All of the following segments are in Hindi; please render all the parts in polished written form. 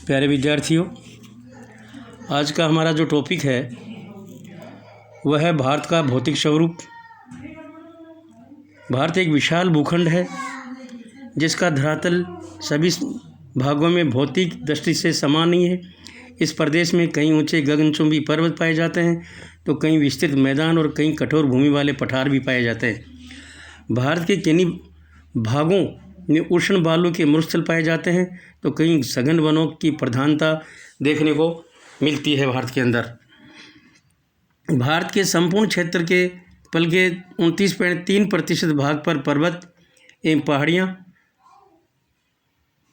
प्यारे विद्यार्थियों, आज का हमारा जो टॉपिक है वह है भारत का भौतिक स्वरूप। भारत एक विशाल भूखंड है जिसका धरातल सभी भागों में भौतिक दृष्टि से समान नहीं है। इस प्रदेश में कई ऊंचे गगनचुंबी पर्वत पाए जाते हैं तो कई विस्तृत मैदान और कई कठोर भूमि वाले पठार भी पाए जाते हैं। भारत के किन्हीं भागों में उष्ण बालू के मरुस्थल पाए जाते हैं तो कई सघन वनों की प्रधानता देखने को मिलती है। भारत के अंदर भारत के संपूर्ण क्षेत्र के बल्कि 29.3% भाग पर पर्वत एवं पहाड़ियाँ,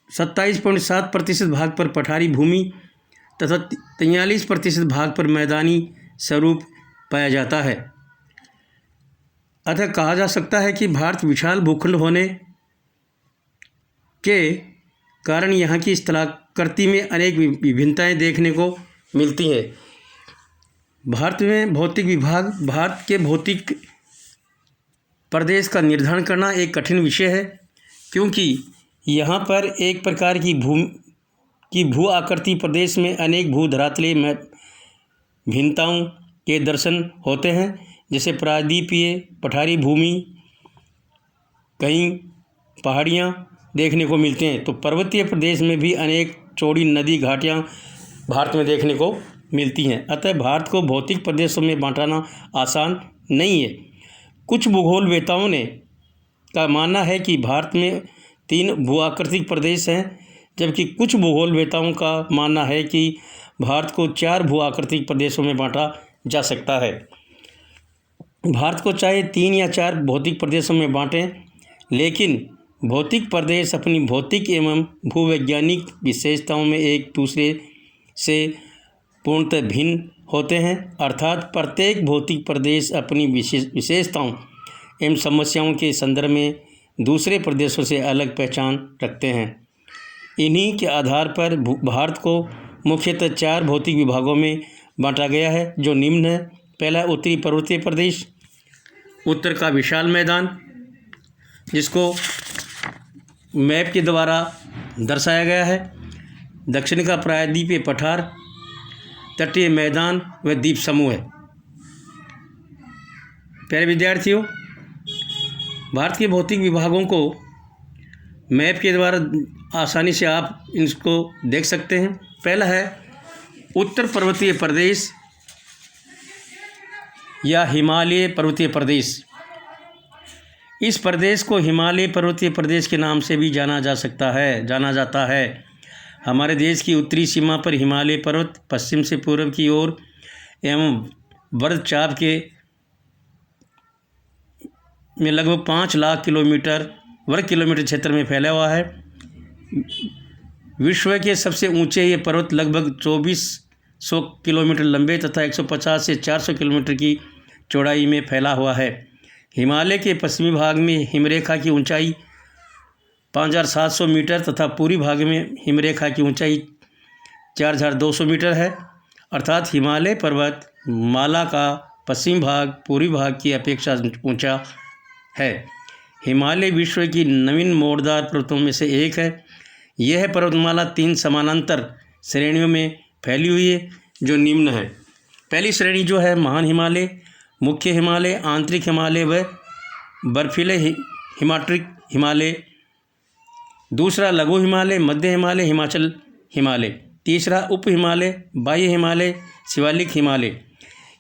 27.7% भाग पर पठारी भूमि तथा 43% भाग पर मैदानी स्वरूप पाया जाता है। अतः कहा जा सकता है कि भारत विशाल भूखंड होने के कारण यहाँ की स्थलाकृति में अनेक विभिन्नताएं देखने को मिलती हैं। भारत में भौतिक विभाग, भारत के भौतिक प्रदेश का निर्धारण करना एक कठिन विषय है, क्योंकि यहाँ पर एक प्रकार की भू आकृति प्रदेश में अनेक भू धरातलीय भिन्नताओं के दर्शन होते हैं, जैसे प्रायद्वीपीय पठारी भूमि, कई पहाड़ियाँ देखने को मिलते हैं। तो पर्वतीय प्रदेश में भी अनेक चौड़ी नदी घाटियाँ भारत में देखने को मिलती हैं। अतः भारत को भौतिक प्रदेशों में बांटना आसान नहीं है। कुछ भूगोलवेताओं ने का मानना है कि भारत में 3 भूआकृतिक प्रदेश हैं, जबकि कुछ भूगोलवेताओं का मानना है कि भारत को 4 भूआकृतिक प्रदेशों में बांटा जा सकता है। भारत को चाहे 3 या 4 भौतिक प्रदेशों में बांटें, लेकिन भौतिक प्रदेश अपनी भौतिक एवं भूवैज्ञानिक विशेषताओं में एक दूसरे से पूर्णतः भिन्न होते हैं। अर्थात प्रत्येक भौतिक प्रदेश अपनी विशेषताओं एवं समस्याओं के संदर्भ में दूसरे प्रदेशों से अलग पहचान रखते हैं। इन्हीं के आधार पर भारत को मुख्यतः 4 भौतिक विभागों में बांटा गया है, जो निम्न है। पहला, उत्तरी पर्वतीय प्रदेश। उत्तर का विशाल मैदान, जिसको मैप के द्वारा दर्शाया गया है। दक्षिण का प्रायद्वीपीय पठार, तटीय मैदान व द्वीप समूह है। प्यारे विद्यार्थियों, भारत के भौतिक विभागों को मैप के द्वारा आसानी से आप इसको देख सकते हैं। पहला है उत्तर पर्वतीय प्रदेश या हिमालय पर्वतीय प्रदेश। इस प्रदेश को हिमालय पर्वतीय प्रदेश के नाम से भी जाना जाता है। हमारे देश की उत्तरी सीमा पर हिमालय पर्वत पश्चिम से पूर्व की ओर एवं वर्धचाप के में लगभग 5 लाख वर्ग किलोमीटर क्षेत्र में फैला हुआ है। विश्व के सबसे ऊंचे ये पर्वत लगभग 2400 किलोमीटर लंबे तथा 150 से 400 किलोमीटर की चौड़ाई में फैला हुआ है। हिमालय के पश्चिमी भाग में हिमरेखा की ऊंचाई 5700 मीटर तथा पूर्वी भाग में हिमरेखा की ऊंचाई 4200 मीटर है। अर्थात हिमालय पर्वत माला का पश्चिम भाग पूर्वी भाग की अपेक्षा ऊंचा है। हिमालय विश्व की नवीन मोड़दार पर्वतों में से एक है। यह पर्वतमाला 3 समानांतर श्रेणियों में फैली हुई है, जो निम्न है। पहली श्रेणी जो है महान हिमालय, मुख्य हिमालय, आंतरिक हिमालय व बर्फीले हिमाट्रिक हिमालय। दूसरा लघु हिमालय, मध्य हिमालय, हिमाचल हिमालय। तीसरा उप हिमालय, बाह्य हिमालय, शिवालिक हिमालय।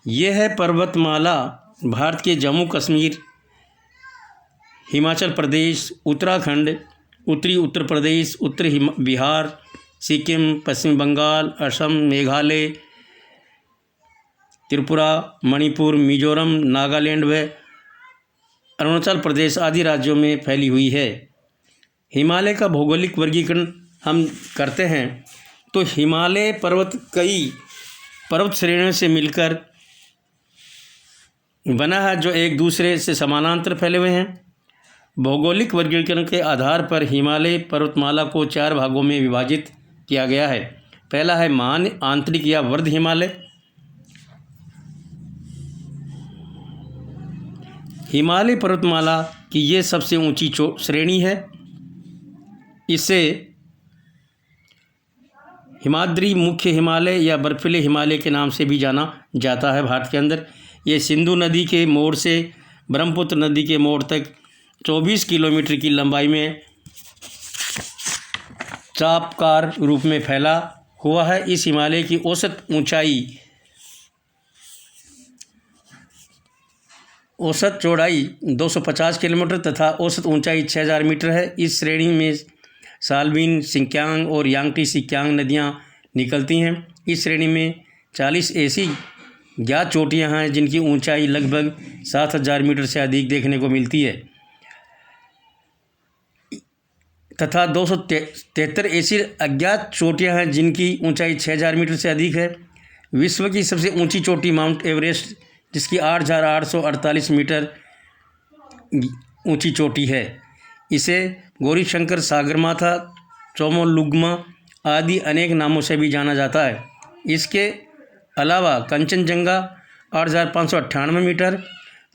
यह पर्वतमाला भारत के जम्मू कश्मीर, हिमाचल प्रदेश, उत्तराखंड, उत्तरी उत्तर प्रदेश, उत्तरी बिहार, सिक्किम, पश्चिम बंगाल, असम, मेघालय, त्रिपुरा, मणिपुर, मिजोरम, नागालैंड व अरुणाचल प्रदेश आदि राज्यों में फैली हुई है। हिमालय का भौगोलिक वर्गीकरण हम करते हैं तो हिमालय पर्वत कई पर्वत श्रेणियों से मिलकर बना है, जो एक दूसरे से समानांतर फैले हुए हैं। भौगोलिक वर्गीकरण के आधार पर हिमालय पर्वतमाला को 4 भागों में विभाजित किया गया है। पहला है महान आंतरिक या वर्ध हिमालय। हिमालय पर्वतमाला की ये सबसे ऊंची श्रेणी है। इसे हिमाद्री मुख्य हिमालय या बर्फीले हिमालय के नाम से भी जाना जाता है भारत के अंदर। ये सिंधु नदी के मोड़ से ब्रह्मपुत्र नदी के मोड़ तक 24 किलोमीटर की लंबाई में चापकार रूप में फैला हुआ है। इस हिमालय की औसत चौड़ाई 250 किलोमीटर तथा औसत ऊंचाई 6000 मीटर है। इस श्रेणी में सालबिन, सिंक्यांग और यांगटी सिक्यांग नदियां निकलती हैं। इस श्रेणी में 40 ऐसी ज्ञात चोटियां हैं जिनकी ऊंचाई लगभग 7000 मीटर से अधिक देखने को मिलती है तथा 273 ऐसी अज्ञात चोटियां हैं जिनकी ऊंचाई 6000 मीटर से अधिक है। विश्व की सबसे ऊंची चोटी माउंट एवरेस्ट, जिसकी 8848 मीटर ऊंची चोटी है, इसे गौरीशंकर सागरमाथा, चोमोलुंगमा आदि अनेक नामों से भी जाना जाता है। इसके अलावा कंचनजंगा 8598 मीटर,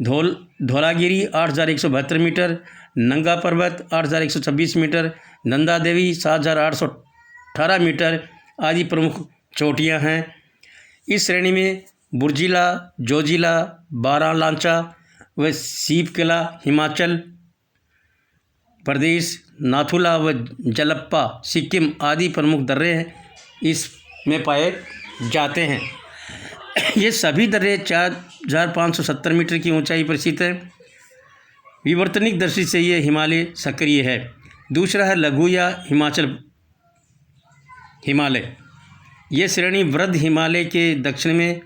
धौलागिरी 8172 मीटर, नंगा पर्वत 8126 मीटर, नंदा देवी 7818 मीटर आदि प्रमुख चोटियां हैं। इस श्रेणी में बुर्जिला, जोजिला, बारालांचा व सीपकिला हिमाचल प्रदेश, नाथुला व जलप्पा सिक्किम आदि प्रमुख दर्रे हैं इसमें पाए जाते हैं। ये सभी दर्रे 4570 मीटर की ऊंचाई पर स्थित है। विवर्तनिक दृष्टि से ये हिमालय सक्रिय है। दूसरा है लघु या हिमालय। ये श्रेणी वृद्ध हिमालय के दक्षिण में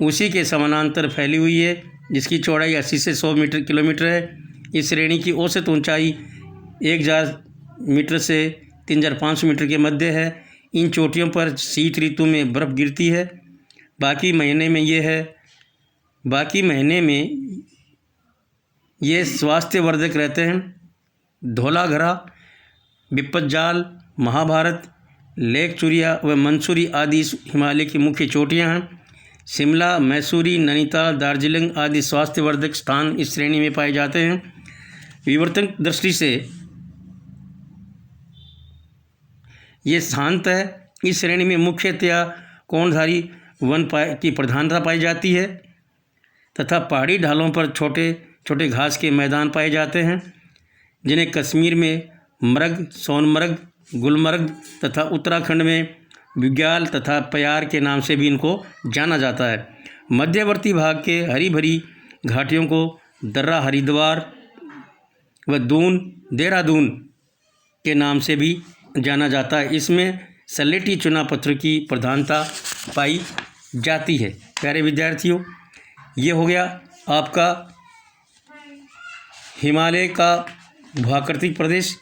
उसी के समानांतर फैली हुई है, जिसकी चौड़ाई 80 से 100 किलोमीटर है। इस श्रेणी की औसत ऊंचाई 1000 मीटर से 3500 मीटर के मध्य है। इन चोटियों पर शीत ऋतु में बर्फ़ गिरती है। बाकी महीने में ये स्वास्थ्यवर्धक रहते हैं। धौलाघरा, बिप्पतजाल, महाभारत, लेक चुरिया व मंसूरी आदि इस हिमालय की मुख्य चोटियां हैं। शिमला, मैसूरी, नैनीताल, दार्जिलिंग आदि स्वास्थ्यवर्धक स्थान इस श्रेणी में पाए जाते हैं। विवर्तन दृष्टि से ये शांत है। इस श्रेणी में मुख्यतया कोणधारी वन की प्रधानता पाई जाती है तथा पहाड़ी ढालों पर छोटे छोटे घास के मैदान पाए जाते हैं, जिन्हें कश्मीर में मृग, सोनमर्ग, गुलमर्ग तथा उत्तराखंड में बुग्याल तथा प्यार के नाम से भी इनको जाना जाता है। मध्यवर्ती भाग के हरी भरी घाटियों को दर्रा हरिद्वार व देहरादून के नाम से भी जाना जाता है। इसमें सलेटी चुना पत्थर की प्रधानता पाई जाती है। प्यारे विद्यार्थियों, ये हो गया आपका हिमालय का भूआकृतिक प्रदेश।